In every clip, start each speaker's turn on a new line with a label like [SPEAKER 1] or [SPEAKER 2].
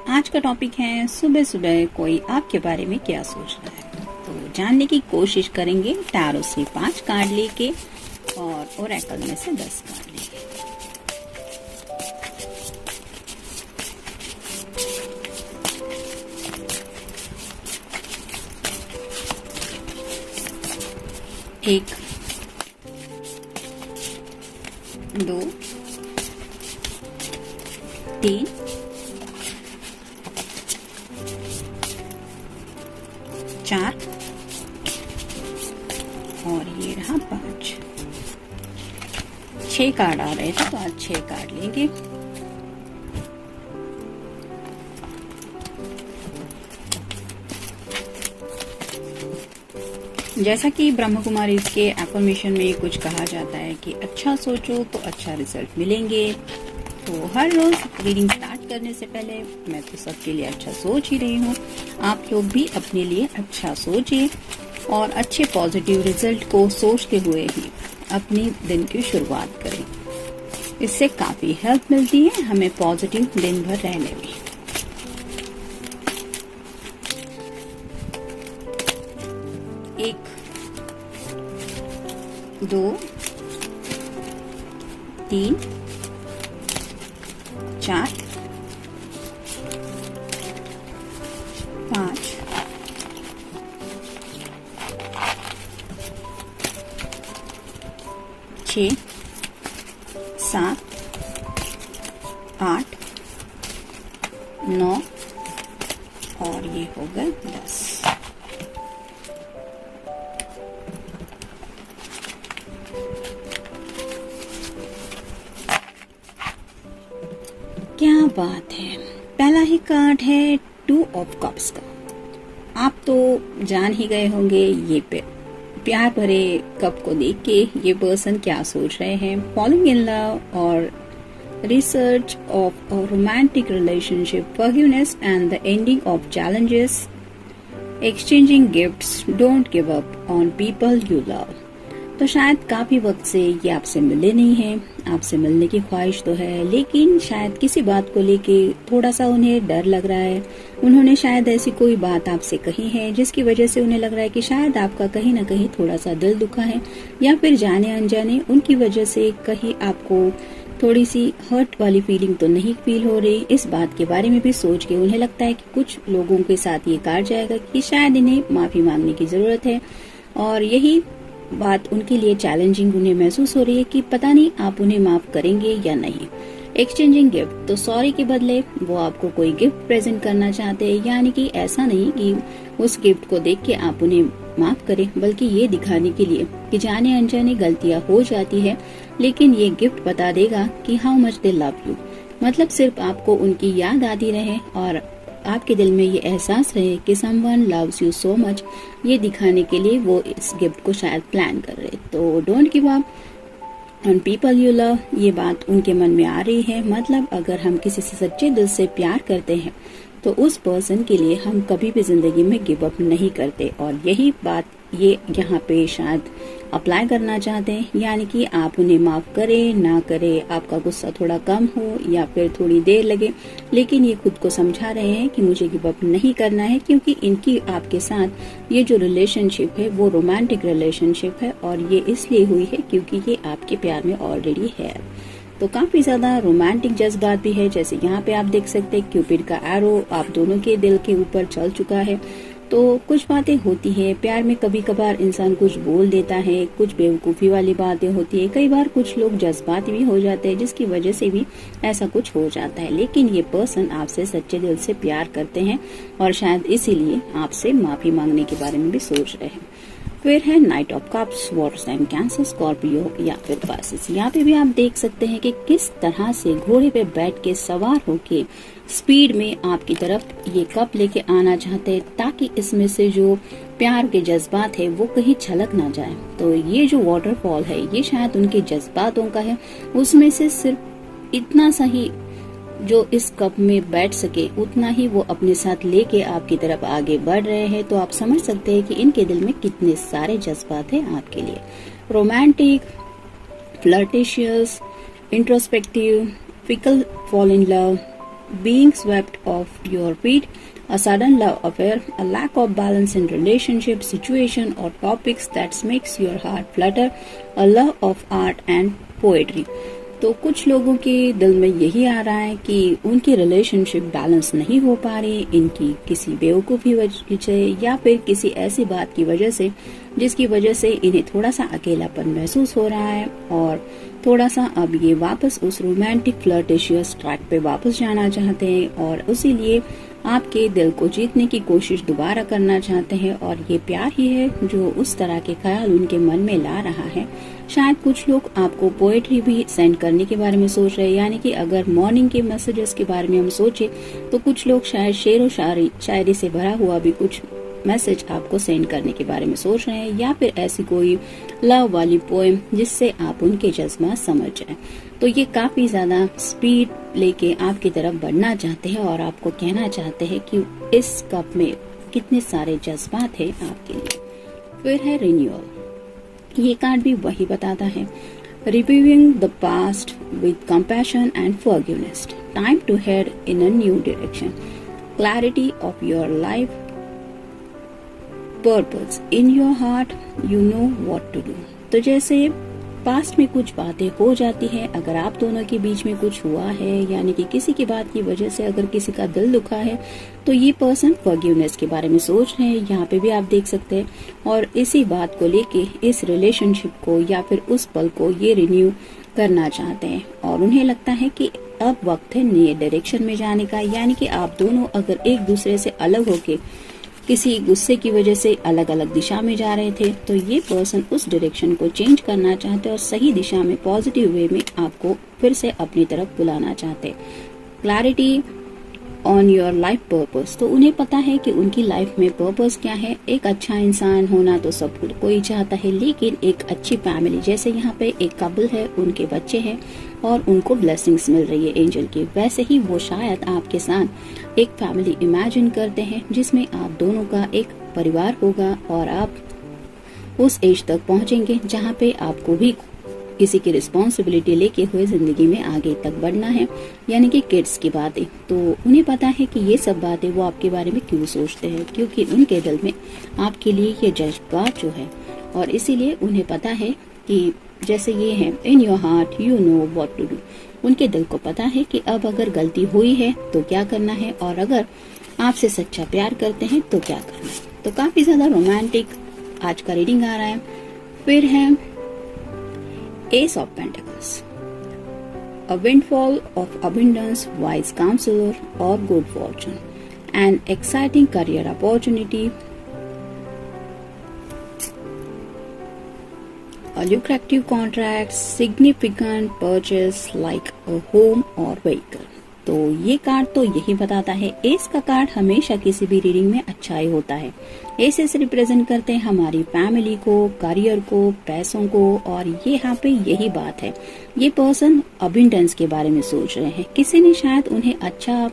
[SPEAKER 1] आज का टॉपिक है सुबह सुबह कोई आपके बारे में क्या सोच रहा है। तो जानने की कोशिश करेंगे टैरो से 5 कार्ड लेके और ओरेकल में से 10 कार्ड लेके। एक, दो, तीन, चार और ये रहा 5। 6 कार्ड आ रहे थे तो आज 6 कार्ड लेंगे। जैसा कि ब्रह्म कुमारी के एफर्मेशन में कुछ कहा जाता है कि अच्छा सोचो तो अच्छा रिजल्ट मिलेंगे। तो हर रोज रीडिंग स्टार्ट करने से पहले मैं तो सबके लिए अच्छा सोच ही रही हूँ। आप लोग भी अपने लिए अच्छा सोचिए और अच्छे पॉजिटिव रिजल्ट को सोचते हुए ही अपनी दिन की शुरुआत करें। इससे काफी हेल्प मिलती है हमें पॉजिटिव दिन भर रहने में। एक, दो, तीन, 4, 5, 6, 7, 8, 9 और ये हो गए 10। क्या बात है। पहला ही कार्ड है 2 ऑफ कप्स का। आप तो जान ही गए होंगे ये प्यार भरे कप को देख के ये पर्सन क्या सोच रहे हैं। फॉलोइंग इन लव और research of a romantic relationship, forgiveness and the ending of challenges, exchanging gifts, don't give up on people you love. तो शायद काफी वक्त से ये आपसे मिले नहीं हैं। आपसे मिलने की ख्वाहिश तो है, लेकिन शायद किसी बात को लेके थोड़ा सा उन्हें डर लग रहा है। उन्होंने शायद ऐसी कोई बात आपसे कही है जिसकी वजह से उन्हें लग रहा है कि शायद आपका कहीं ना कहीं थोड़ा सा दिल दुखा है, या फिर जाने अनजाने उनकी वजह से कहीं आपको थोड़ी सी हर्ट वाली फीलिंग तो नहीं फील हो रही। इस बात के बारे में भी सोच के उन्हें लगता है कि कुछ लोगों के साथ ये कार्ड जाएगा कि शायद इन्हें माफी मांगने की जरूरत है, और यही बात उनके लिए चैलेंजिंग उन्हें महसूस हो रही है कि पता नहीं आप उन्हें माफ करेंगे या नहीं। एक्सचेंजिंग गिफ्ट, तो सॉरी के बदले वो आपको कोई गिफ्ट प्रेजेंट करना चाहते हैं, यानी कि ऐसा नहीं कि उस गिफ्ट को देख के आप उन्हें माफ करें, बल्कि ये दिखाने के लिए कि जाने अनजाने गलतियां हो जाती है, लेकिन ये गिफ्ट बता देगा कि how much they love you. मतलब सिर्फ आपको उनकी याद आती रहे और आपके दिल में ये एहसास रहे कि someone loves you so much, ये दिखाने के लिए वो इस गिफ्ट को शायद प्लान कर रहे। तो don't give up on people you love, ये बात उनके मन में आ रही है। मतलब अगर हम किसी से सच्चे दिल से प्यार करते हैं तो उस पर्सन के लिए हम कभी भी जिंदगी में गिव अप नहीं करते, और यही बात ये यहाँ पे शायद अप्लाई करना चाहते हैं। यानी कि आप उन्हें माफ करें ना करें, आपका गुस्सा थोड़ा कम हो या फिर थोड़ी देर लगे, लेकिन ये खुद को समझा रहे हैं कि मुझे गिव अप नहीं करना है, क्योंकि इनकी आपके साथ ये जो रिलेशनशिप है वो रोमांटिक रिलेशनशिप है, और ये इसलिए हुई है क्योंकि ये आपके प्यार में ऑलरेडी है। तो काफी ज्यादा रोमांटिक जज्बात भी है। जैसे यहाँ पे आप देख सकते हैं क्यूपिड का एरो आप दोनों के दिल के ऊपर चल चुका है। तो कुछ बातें होती है प्यार में, कभी कभार इंसान कुछ बोल देता है, कुछ बेवकूफ़ी वाली बातें होती है, कई बार कुछ लोग जज्बाती भी हो जाते हैं जिसकी वजह से भी ऐसा कुछ हो जाता है। लेकिन ये पर्सन आपसे सच्चे दिल से प्यार करते हैं और शायद इसीलिए आपसे माफी मांगने के बारे में भी सोच रहे हैं। फिर है knight of cups, water sign cancer, Scorpio या फिर पाइसेस। यहाँ पे भी आप देख सकते हैं कि किस तरह से घोड़े पे बैठ के सवार होके स्पीड में आपकी तरफ ये कप लेके आना चाहते हैं, ताकि इसमें से जो प्यार के जज्बात है वो कहीं छलक ना जाए। तो ये जो वाटरफॉल है ये शायद उनके जज्बातों का है, उसमें से सिर्फ इतना सा ही जो इस कप में बैठ सके उतना ही वो अपने साथ लेके आपकी तरफ आगे बढ़ रहे हैं। तो आप समझ सकते हैं कि इनके दिल में कितने सारे जज्बात हैं आपके लिए। Romantic, flirtatious, introspective, fickle fall in love, being swept off your feet, a sudden love affair, a lack of balance in relationship, situation or topics that makes your heart flutter, a love of art and poetry. तो कुछ लोगों के दिल में यही आ रहा है कि उनकी रिलेशनशिप बैलेंस नहीं हो पा रही, इनकी किसी बेवकूफ़ी वजह से या फिर किसी ऐसी बात की वजह से जिसकी वजह से इन्हें थोड़ा सा अकेलापन महसूस हो रहा है और थोड़ा सा अब ये वापस उस रोमांटिक फ्लर्टेशियस ट्रैक पे वापस जाना चाहते हैं और उसीलिए आपके दिल को जीतने की कोशिश दोबारा करना चाहते हैं और ये प्यार ही है जो उस तरह के ख्याल उनके मन में ला रहा है। शायद कुछ लोग आपको पोएट्री भी सेंड करने के बारे में सोच रहे हैं, यानी कि अगर मॉर्निंग के मैसेजेस के बारे में हम सोचे तो कुछ लोग शायद शेर व शायरी से भरा हुआ भी कुछ मैसेज आपको सेंड करने के बारे में सोच रहे हैं या फिर ऐसी कोई लव वाली पोएम जिससे आप उनके जज्बा समझ जाएं। तो ये काफी ज्यादा स्पीड लेके आपकी तरफ बढ़ना चाहते हैं और आपको कहना चाहते हैं कि इस कप में कितने सारे जज्बात हैं आपके लिए। फिर है रिन्यूअल। ये कार्ड भी वही बताता है, reviewing the past with compassion and forgiveness, time to head in a new direction, clarity of your life purpose, in your heart you know what to do. तो जैसे पास्ट में कुछ बातें हो जाती है, अगर आप दोनों के बीच में कुछ हुआ है यानी कि किसी की बात की वजह से अगर किसी का दिल दुखा है तो ये पर्सन फॉरगिवनेस के बारे में सोच रहे हैं, यहाँ पे भी आप देख सकते हैं। और इसी बात को लेके इस रिलेशनशिप को या फिर उस पल को ये रिन्यू करना चाहते हैं और उन्हें लगता है कि अब वक्त है नए डायरेक्शन में जाने का, यानी कि आप दोनों अगर एक दूसरे से अलग होके किसी गुस्से की वजह से अलग अलग दिशा में जा रहे थे तो ये पर्सन उस डायरेक्शन को चेंज करना चाहते और सही दिशा में पॉजिटिव वे में आपको फिर से अपनी तरफ बुलाना चाहते। Clarity on your life purpose, तो उन्हें पता है कि उनकी लाइफ में पर्पस क्या है। एक अच्छा इंसान होना तो सब कोई चाहता है, लेकिन एक अच्छी फैमिली, जैसे यहाँ पे एक कपल है, उनके बच्चे हैं और उनको ब्लेसिंग्स मिल रही है एंजल की, वैसे ही वो शायद आपके साथ एक फैमिली इमेजिन करते हैं जिसमें आप दोनों का एक परिवार होगा और आप उस एज तक पहुंचेंगे जहाँ पे आपको भी किसी की रिस्पॉन्सिबिलिटी लेके हुए जिंदगी में आगे तक बढ़ना है, यानी कि किड्स की बातें। तो उन्हें पता है कि ये सब बातें वो आपके बारे में क्यों सोचते हैं, क्योंकि उनके दिल में आपके लिए ये जज्बात जो है और इसीलिए उन्हें पता है कि जैसे ये है in your heart you know what to do, उनके दिल को पता है कि अब अगर गलती हुई है तो क्या करना है और अगर आपसे सच्चा प्यार करते हैं तो क्या करना है। तो काफी ज्यादा रोमांटिक आज का रीडिंग आ रहा है। फिर है Ace of Pentacles, a windfall of abundance, wise counselor or good fortune, an exciting career opportunity, a lucrative contract, significant purchase like a home or vehicle। तो ये कार्ड तो यही बताता है। एस का कार्ड हमेशा किसी भी रीडिंग में अच्छा ही होता है। एसेस रिप्रेजेंट करते हैं हमारी फैमिली को, करियर को, पैसों को और ये यहाँ पे यही बात है। ये पर्सन अबिंडेंस के बारे में सोच रहे हैं, किसी ने शायद उन्हें अच्छा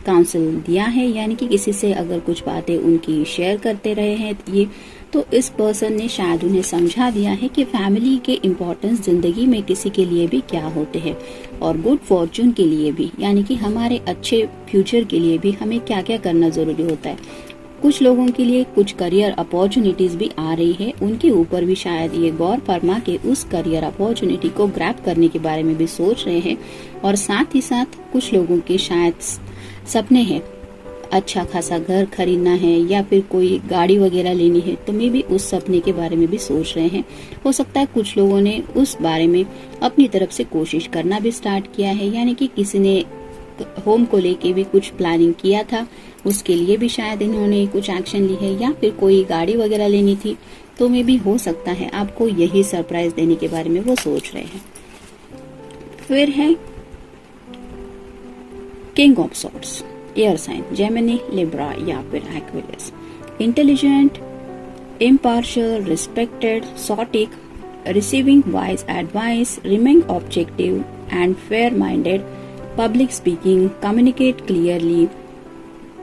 [SPEAKER 1] काउंसिल दिया है, यानी कि किसी से अगर कुछ बातें उनकी शेयर करते रहे हैं ये, तो इस पर्सन ने शायद उन्हें समझा दिया है कि फैमिली के इम्पोर्टेंस जिंदगी में किसी के लिए भी क्या होते हैं और गुड फॉर्चून के लिए भी, यानी कि हमारे अच्छे फ्यूचर के लिए भी हमें क्या क्या करना जरूरी होता है। कुछ लोगों के लिए कुछ करियर अपॉर्चुनिटीज भी आ रही है, उनके ऊपर भी शायद ये गौर फरमा के उस करियर अपॉर्चुनिटी को ग्रैब करने के बारे में भी सोच रहे हैं। और साथ ही साथ कुछ लोगों के शायद सपने हैं, अच्छा खासा घर खरीदना है या फिर कोई गाड़ी वगैरह लेनी है, तो मे भी उस सपने के बारे में भी सोच रहे हैं। हो सकता है कुछ लोगों ने उस बारे में अपनी तरफ से कोशिश करना भी स्टार्ट किया है, यानी कि किसी ने होम को लेके भी कुछ प्लानिंग किया था, उसके लिए भी शायद इन्होंने कुछ एक्शन ली है, या फिर कोई गाड़ी वगैरह लेनी थी, तो मे भी हो सकता है आपको यही सरप्राइज देने के बारे में वो सोच रहे हैं। फिर है king of swords, air sign, Gemini, Libra या फिर Aquarius. Intelligent, impartial, respected, stoic, receiving wise advice, remaining objective and fair minded, public speaking, communicate clearly,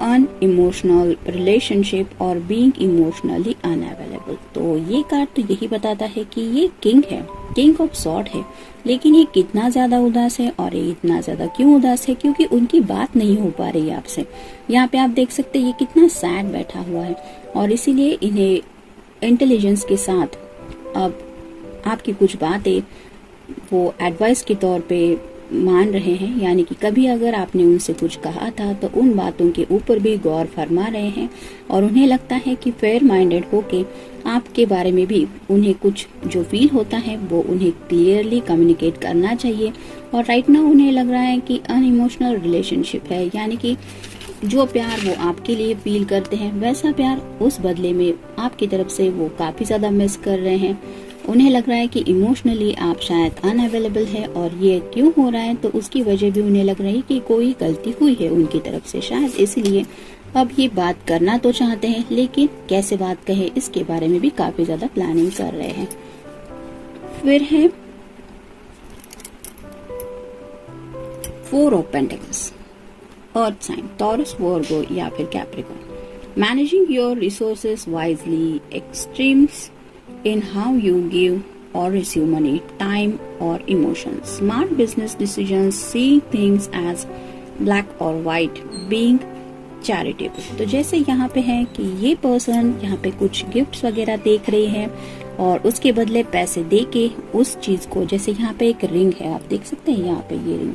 [SPEAKER 1] unemotional relationship और बीइंग इमोशनली अनअवेलेबल। तो ये कार्ड तो यही बताता है कि ये किंग है किंग ऑफ सॉर्ड है, लेकिन ये कितना ज्यादा उदास है और ये इतना ज्यादा क्यों उदास है? क्योंकि उनकी बात नहीं हो पा रही है आपसे। यहाँ पे आप देख सकते हैं ये कितना सैड बैठा हुआ है और इसीलिए इन्हें इंटेलिजेंस के साथ अब आपकी कुछ बातें वो एडवाइस के तौर पे मान रहे हैं, यानी कि कभी अगर आपने उनसे कुछ कहा था तो उन बातों के ऊपर भी गौर फरमा रहे हैं और उन्हें लगता है कि फेयर माइंडेड होके आपके बारे में भी उन्हें कुछ जो फील होता है वो उन्हें क्लियरली कम्युनिकेट करना चाहिए। और राइट नाउ उन्हें लग रहा है कि अनइमोशनल रिलेशनशिप है, यानी कि जो प्यार वो आपके लिए फील करते हैं वैसा प्यार उस बदले में आपकी तरफ से वो काफी ज्यादा मिस कर रहे हैं। उन्हें लग रहा है कि इमोशनली आप शायद अनअवेलेबल है और ये क्यों हो रहा है, तो उसकी वजह भी उन्हें लग रही है कि कोई गलती हुई है उनकी तरफ से शायद, इसलिए अब ये बात करना तो चाहते हैं लेकिन कैसे बात कहे इसके बारे में भी काफी ज्यादा प्लानिंग कर रहे हैं। फिर है 4 of pentacles, earth sign, Taurus, Virgo या फिर Capricorn. Managing your resources wisely, extremes in how you give or receive money, time or emotions, smart business decisions, seeing things as black or white, being charitable। तो जैसे यहाँ पे है कि ये person यहाँ पे कुछ गिफ्ट्स वगैरह देख रही है और उसके बदले पैसे दे के उस चीज को, जैसे यहाँ पे एक रिंग है आप देख सकते हैं यहाँ पे ये रिंग,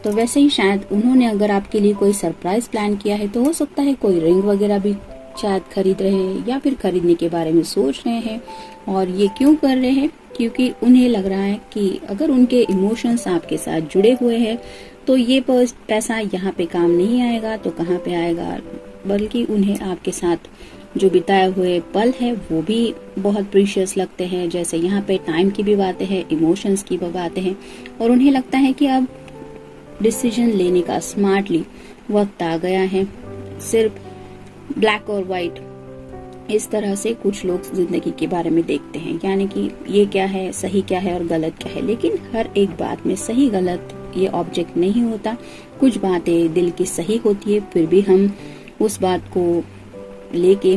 [SPEAKER 1] तो वैसे ही शायद उन्होंने अगर आपके लिए कोई सरप्राइज प्लान किया है तो हो सकता है कोई रिंग वगैरह भी शायद खरीद रहे हैं या फिर खरीदने के बारे में सोच रहे हैं। और ये क्यों कर रहे हैं? क्योंकि उन्हें लग रहा है कि अगर उनके इमोशंस आपके साथ जुड़े हुए हैं तो ये पैसा यहाँ पे काम नहीं आएगा तो कहाँ पे आएगा, बल्कि उन्हें आपके साथ जो बिताए हुए पल है वो भी बहुत प्रीशियस लगते हैं। जैसे यहाँ पे टाइम की भी बातें हैं, इमोशंस की भी बातें हैं और उन्हें लगता है कि अब डिसीजन लेने का स्मार्टली वक्त आ गया है। सिर्फ ब्लैक और व्हाइट इस तरह से कुछ लोग जिंदगी के बारे में देखते हैं, यानी कि ये क्या है, सही क्या है और गलत क्या है, लेकिन हर एक बात में सही गलत ये ऑब्जेक्ट नहीं होता। कुछ बातें दिल की सही होती है फिर भी हम उस बात को लेके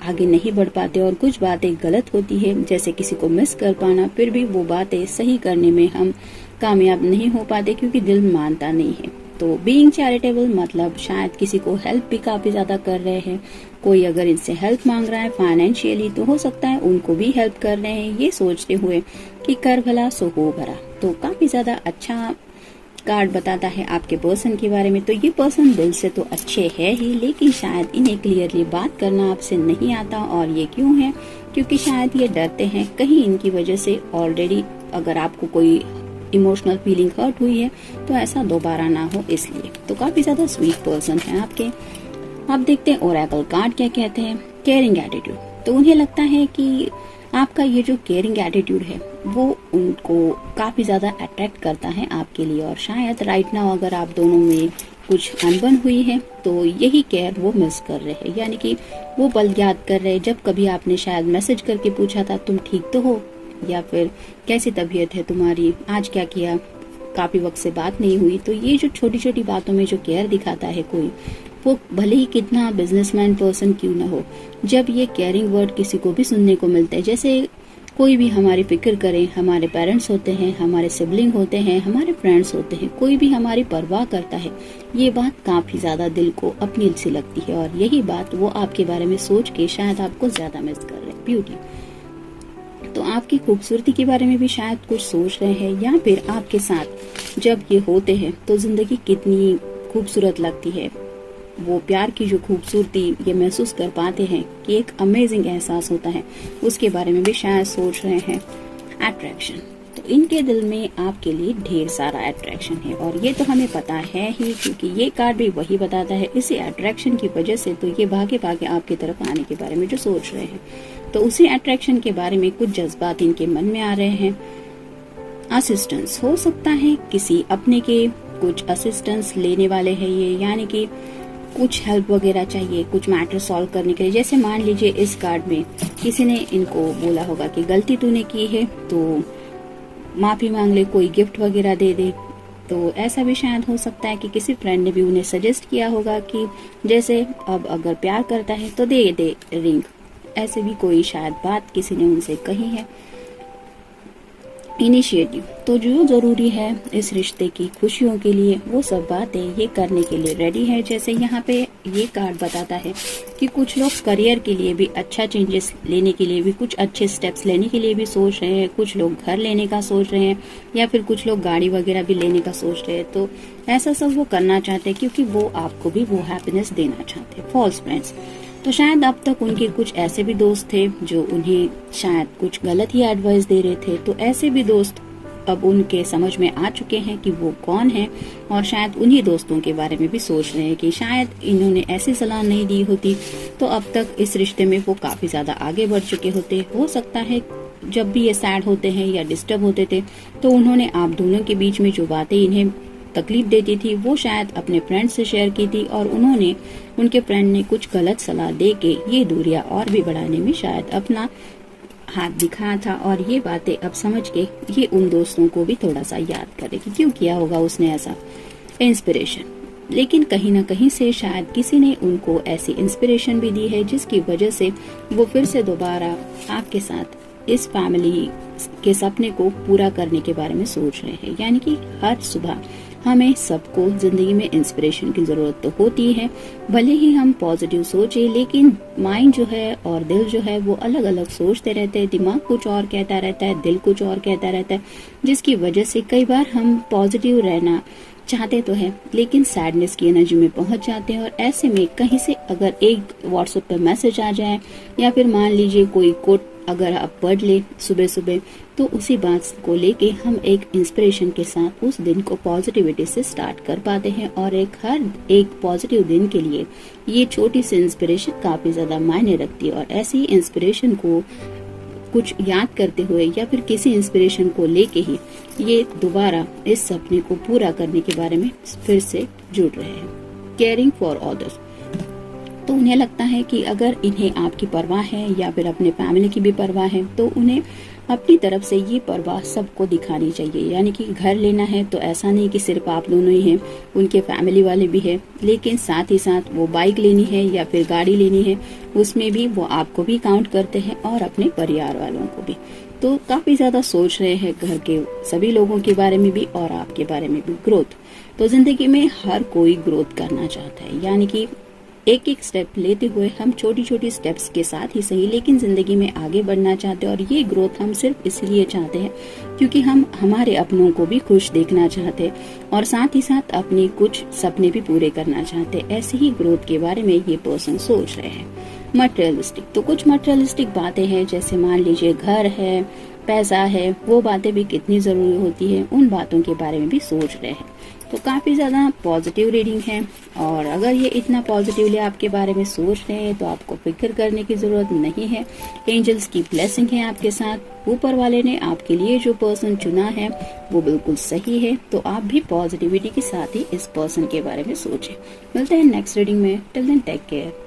[SPEAKER 1] आगे नहीं बढ़ पाते और कुछ बातें गलत होती है, जैसे किसी को मिस कर पाना, फिर भी वो बातें सही करने में हम कामयाब नहीं हो पाते क्योंकि दिल मानता नहीं है। तो बीइंग चैरिटेबल मतलब शायद किसी को हेल्प भी काफी ज्यादा कर रहे हैं। कोई अगर इनसे हेल्प मांग रहा है फाइनेंशियली तो हो सकता है उनको भी हेल्प कर रहे हैं, ये सोचते हुए कि कर भला सो हो भरा। तो काफी ज्यादा अच्छा कार्ड बताता है आपके पर्सन के बारे में। तो ये पर्सन दिल से तो अच्छे है ही, लेकिन शायद इन्हें क्लियरली बात करना आपसे नहीं आता। और ये क्यों है? क्योंकि शायद ये डरते हैं कहीं इनकी वजह से ऑलरेडी अगर आपको कोई इमोशनल फीलिंग हर्ट हुई है तो ऐसा दोबारा ना हो, इसलिए। तो काफी ज्यादा स्वीट पर्सन है आपके। आप देखते हैं ओरेकल कार्ड क्या कहते हैं। केयरिंग एटीट्यूड, तो उन्हें लगता है कि आपका ये जो केयरिंग एटीट्यूड है वो उनको काफी ज्यादा अट्रैक्ट करता है आपके लिए। और शायद राइट नाउ अगर आप दोनों में कुछ अनबन हुई है तो यही केयर वो मिस कर रहे हैं, यानी कि वो पल याद कर रहे हैं जब कभी आपने शायद मैसेज करके पूछा था तुम ठीक तो हो, या फिर कैसी तबीयत है तुम्हारी, आज क्या किया, काफी वक्त से बात नहीं हुई। तो ये जो छोटी छोटी बातों में जो केयर दिखाता है कोई, वो भले ही कितना बिजनेसमैन पर्सन क्यों ना हो, जब ये केयरिंग वर्ड किसी को भी सुनने को मिलते हैं, जैसे कोई भी हमारी फिक्र करे, हमारे पेरेंट्स होते हैं, हमारे सिबलिंग होते हैं, हमारे फ्रेंड्स होते हैं, कोई भी हमारी परवाह करता है, ये बात काफी ज्यादा दिल को अपनी सी लगती है। और यही बात वो आपके बारे में सोच के शायद आपको ज्यादा मिस कर रहे हैं। ब्यूटी, तो आपकी खूबसूरती के बारे में भी शायद कुछ सोच रहे हैं, या फिर आपके साथ जब ये होते हैं तो जिंदगी कितनी खूबसूरत लगती है, वो प्यार की जो खूबसूरती ये महसूस कर पाते हैं कि एक अमेजिंग एहसास होता है, उसके बारे में भी शायद सोच रहे हैं। अट्रैक्शन, तो इनके दिल में आपके लिए ढेर सारा अट्रैक्शन है और ये तो हमें पता है ही, क्योंकि ये कार्ड भी वही बताता है। इसी अट्रैक्शन की वजह से तो ये भागे भागे आपकी तरफ आने के बारे में जो सोच रहे हैं, तो उसी अट्रैक्शन के बारे में कुछ जज्बात इनके मन में आ रहे हैं। असिस्टेंस, हो सकता है किसी अपने के कुछ असिस्टेंस लेने वाले हैं ये, यानी कि कुछ हेल्प वगैरह चाहिए कुछ मैटर सॉल्व करने के लिए। जैसे मान लीजिए इस कार्ड में किसी ने इनको बोला होगा कि गलती तूने की है तो माफी मांग ले, कोई गिफ्ट वगैरह दे दे। तो ऐसा भी शायद हो सकता है कि किसी फ्रेंड ने भी उन्हें सजेस्ट किया होगा कि जैसे अब अगर प्यार करता है तो दे दे रिंग, ऐसे भी कोई शायद बात किसी ने उनसे कही है। इनिशिएटिव। तो जो जरूरी है इस रिश्ते की खुशियों के लिए वो सब बातें ये करने के लिए रेडी है। जैसे यहाँ पे ये कार्ड बताता है कि कुछ लोग करियर के लिए भी अच्छा चेंजेस लेने के लिए भी, कुछ अच्छे स्टेप्स लेने के लिए भी सोच रहे हैं, कुछ लोग घर लेने का सोच रहे हैं या फिर कुछ लोग गाड़ी वगैरह भी लेने का सोच रहे हैं। तो ऐसा सब वो करना चाहते हैं क्योंकि वो आपको भी वो हैप्पीनेस देना चाहते हैं। फॉल्स फ्रेंड्स, तो शायद अब तक उनके कुछ ऐसे भी दोस्त थे जो उन्हें शायद कुछ गलत ही एडवाइस दे रहे थे। तो ऐसे भी दोस्त अब उनके समझ में आ चुके हैं कि वो कौन है और शायद उन्हीं दोस्तों के बारे में भी सोच रहे हैं कि शायद इन्होंने ऐसी सलाह नहीं दी होती तो अब तक इस रिश्ते में वो काफी ज्यादा आगे बढ़ चुके होते। हो सकता है जब भी ये सैड होते हैं या डिस्टर्ब होते थे तो उन्होंने आप दोनों के बीच में जो बातें इन्हें तकलीफ देती थी वो शायद अपने फ्रेंड से शेयर की थी और उनके फ्रेंड ने कुछ गलत सलाह दे के ये दूरियां और भी बढ़ाने में शायद अपना हाथ दिखाया था। और ये बातें अब समझ के ये उन दोस्तों को भी थोड़ा सा याद करे कि क्यों किया होगा उसने ऐसा, इंस्पिरेशन। लेकिन कहीं ना कहीं से शायद किसी ने उनको ऐसी इंस्पिरेशन भी दी है जिसकी वजह से वो फिर से दोबारा आपके साथ इस फैमिली के सपने को पूरा करने के बारे में सोच रहे हैं। यानी कि हर सुबह हमें सबको जिंदगी में इंस्पिरेशन की जरूरत तो होती है, भले ही हम पॉजिटिव सोचे लेकिन माइंड जो है और दिल जो है वो अलग अलग सोचते रहते हैं। दिमाग कुछ और कहता रहता है, दिल कुछ और कहता रहता है, जिसकी वजह से कई बार हम पॉजिटिव रहना चाहते तो है लेकिन सैडनेस की एनर्जी में पहुंच जाते हैं। और ऐसे में कहीं से अगर एक व्हाट्सएप पर मैसेज आ जाए या फिर मान लीजिए कोई कोट अगर आप पढ़ ले सुबह सुबह तो उसी बात को लेके हम एक इंस्पिरेशन के साथ उस दिन को पॉजिटिविटी से स्टार्ट कर पाते हैं। और हर एक पॉजिटिव दिन के लिए ये छोटी सी इंस्पिरेशन काफी ज्यादा मायने रखती है। और ऐसी इंस्पिरेशन को कुछ याद करते हुए या फिर किसी इंस्पिरेशन को लेके ही ये दोबारा इस सपने को पूरा करने के बारे में फिर से जुड़ रहे हैं। केयरिंग फॉर अदर्स, तो उन्हें लगता है कि अगर इन्हें आपकी परवाह है या फिर अपने फैमिली की भी परवाह है तो उन्हें अपनी तरफ से ये परवाह सबको दिखानी चाहिए। यानी कि घर लेना है तो ऐसा नहीं कि सिर्फ आप दोनों ही हैं, उनके फैमिली वाले भी है, लेकिन साथ ही साथ वो बाइक लेनी है या फिर गाड़ी लेनी है उसमें भी वो आपको भी काउंट करते हैं और अपने परिवार वालों को भी। तो काफी ज्यादा सोच रहे हैं घर के सभी लोगों के बारे में भी और आपके बारे में भी। ग्रोथ, तो जिंदगी में हर कोई ग्रोथ करना चाहता है। यानी कि एक एक स्टेप लेते हुए हम छोटी छोटी स्टेप्स के साथ ही सही लेकिन जिंदगी में आगे बढ़ना चाहते हैं। और ये ग्रोथ हम सिर्फ इसलिए चाहते हैं क्योंकि हम हमारे अपनों को भी खुश देखना चाहते हैं और साथ ही साथ अपने कुछ सपने भी पूरे करना चाहते हैं। ऐसी ही ग्रोथ के बारे में ये पर्सन सोच रहे हैं। मटेरियलिस्टिक, तो कुछ मटेरियलिस्टिक बातें हैं जैसे मान लीजिए घर है, पैसा है, वो बातें भी कितनी जरूरी होती है उन बातों के बारे में भी सोच रहे हैं। तो काफी ज्यादा पॉजिटिव रीडिंग है। और अगर ये इतना पॉजिटिवली आपके बारे में सोच रहे हैं तो आपको फिक्र करने की जरूरत नहीं है। एंजल्स की ब्लेसिंग है आपके साथ, ऊपर वाले ने आपके लिए जो पर्सन चुना है वो बिल्कुल सही है। तो आप भी पॉजिटिविटी के साथ ही इस पर्सन के बारे में सोचें। मिलते हैं नेक्स्ट रीडिंग में, टिल देन टेक केयर।